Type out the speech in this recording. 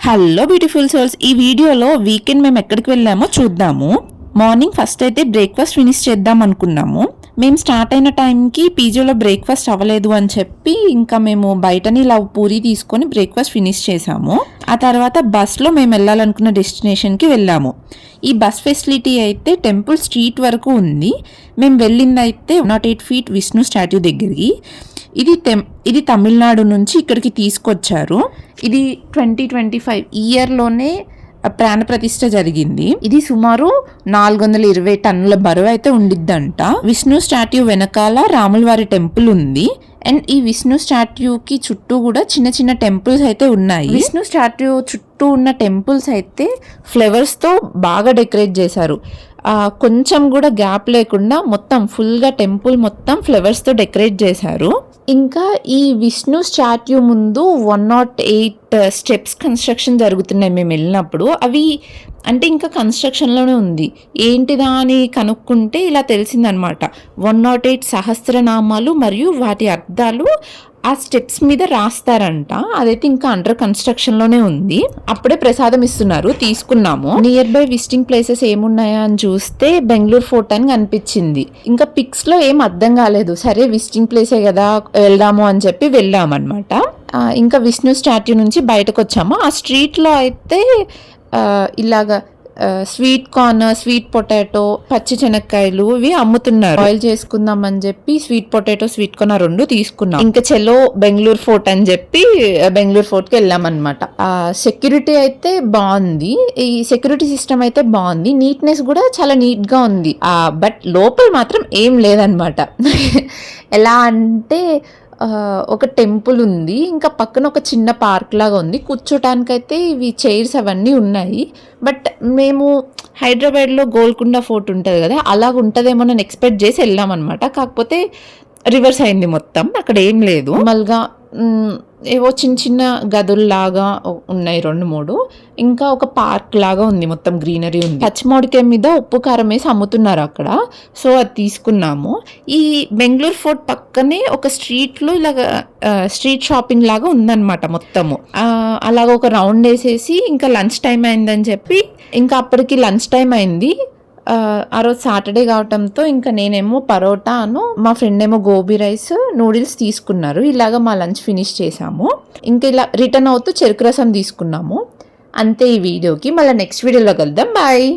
Hello beautiful souls, ఈ వీడియోలో weekend మేము ఎక్కడికి వెళ్ళామో చూద్దాము. మార్నింగ్ ఫస్ట్ అయితే బ్రేక్ఫాస్ట్ ఫినిష్ చేద్దాం అనుకున్నాము. మేము స్టార్ట్ అయిన టైంకి పీజీలో బ్రేక్ఫాస్ట్ అవ్వలేదు అని చెప్పి ఇంకా మేము బయటని ఇలా పూరి తీసుకొని బ్రేక్ఫాస్ట్ ఫినిష్ చేసాము. ఆ తర్వాత బస్లో మేము వెళ్ళాలనుకున్న డెస్టినేషన్కి వెళ్ళాము. ఈ బస్ ఫెసిలిటీ అయితే టెంపుల్ స్ట్రీట్ వరకు ఉంది. మేము వెళ్ళింది అయితే 108 feet విష్ణు స్టాట్యూ దగ్గరికి. ఇది తమిళనాడు నుంచి ఇక్కడికి తీసుకొచ్చారు. ఇది 2025 ఇయర్లోనే ప్రాణ ప్రతిష్ఠ జరిగింది. ఇది సుమారు 420 టన్నుల బరువు అయితే ఉండిద్దంట. విష్ణు స్టాట్యూ వెనకాల రాములవారి టెంపుల్ ఉంది. అండ్ ఈ విష్ణు స్టాట్యూకి చుట్టూ కూడా చిన్న చిన్న టెంపుల్స్ అయితే ఉన్నాయి. విష్ణు స్టాట్యూ చుట్టూ ఉన్న టెంపుల్స్ అయితే ఫ్లవర్స్తో బాగా డెకరేట్ చేశారు. కొంచెం కూడా గ్యాప్ లేకుండా మొత్తం ఫుల్గా టెంపుల్ మొత్తం ఫ్లవర్స్తో డెకరేట్ చేశారు. ఇంకా ఈ విష్ణు స్టాట్యూ ముందు 108 స్టెప్స్ కన్స్ట్రక్షన్ జరుగుతున్నాయి మేము వెళ్ళినప్పుడు. అవి అంటే ఇంకా కన్స్ట్రక్షన్లోనే ఉంది. ఏంటిదా అని కనుక్కుంటే ఇలా తెలిసిందనమాట. 108 సహస్రనామాలు మరియు వాటి అర్థాలు ఆ స్టెప్స్ మీద రాస్తారంట. అదైతే ఇంకా అండర్ కన్స్ట్రక్షన్లోనే ఉంది. అప్పుడే ప్రసాదం ఇస్తున్నారు, తీసుకున్నాము. నియర్ బై విజిటింగ్ ప్లేసెస్ ఏమున్నాయా అని చూస్తే బెంగళూరు ఫోర్ట్ అని కనిపించింది. ఇంకా పిక్స్లో ఏం అర్థం కాలేదు. సరే విజిటింగ్ ప్లేసే కదా వెళ్దాము అని చెప్పి వెళ్ళామన్నమాట. ఇంకా విష్ణు స్టాట్యూ నుంచి బయటకు వచ్చాము. ఆ స్ట్రీట్లో అయితే ఇలాగా స్వీట్ కార్న్, స్వీట్ పొటాటో, పచ్చి శనక్కాయలు ఇవి అమ్ముతున్నారు. బాయిల్ చేసుకుందాం అని చెప్పి స్వీట్ పొటాటో, స్వీట్ కార్న్ 2 తీసుకున్నాం. ఇంకా చెలో బెంగళూరు ఫోర్ట్ అని చెప్పి బెంగళూరు ఫోర్ట్కి వెళ్ళామన్నమాట. సెక్యూరిటీ అయితే బాగుంది. ఈ సెక్యూరిటీ సిస్టమ్ అయితే బాగుంది. నీట్నెస్ కూడా చాలా నీట్ గా ఉంది. బట్ లోపల మాత్రం ఏం లేదనమాట. ఎలా అంటే ఒక టెంపుల్ ఉంది, ఇంకా పక్కన ఒక చిన్న పార్క్ లాగా ఉంది. కూర్చోటానికైతే ఇవి చైర్స్ అవన్నీ ఉన్నాయి. బట్ మేము హైదరాబాద్లో గోల్కొండ ఫోర్ట్ ఉంటుంది కదా, అలాగ ఉంటుందేమో నేను ఎక్స్పెక్ట్ చేసి వెళ్ళామన్నమాట. కాకపోతే రివర్స్ అయింది మొత్తం. అక్కడ ఏం లేదు. నార్మల్గా ఏవో చిన్న చిన్న గదుల్లాగా ఉన్నాయి 2-3. ఇంకా ఒక పార్క్ లాగా ఉంది, మొత్తం గ్రీనరీ ఉంది. పచ్చిమామిడికాయ మీద ఉప్పు కారం వేసి అమ్ముతున్నారు అక్కడ. సో అది తీసుకున్నాము. ఈ బెంగళూరు ఫోర్ట్ పక్కనే ఒక స్ట్రీట్లో ఇలాగ స్ట్రీట్ షాపింగ్ లాగా ఉందన్నమాట మొత్తము. అలాగ ఒక రౌండ్ వేసేసి ఇంకా లంచ్ టైం అయిందని చెప్పి ఇంకా అప్పటికి లంచ్ టైం అయింది. ఆ రోజు సాటర్డే కావటంతో ఇంకా నేనేమో పరోటాను, మా ఫ్రెండ్ ఏమో గోబీ రైస్, నూడిల్స్ తీసుకున్నారు. ఇలాగ మా లంచ్ ఫినిష్ చేసాము. ఇంకా ఇలా రిటర్న్ అవుతూ చెరుకు రసం తీసుకున్నాము. అంతే ఈ వీడియోకి. మళ్ళీ నెక్స్ట్ వీడియోలో కలుద్దాం. బాయ్.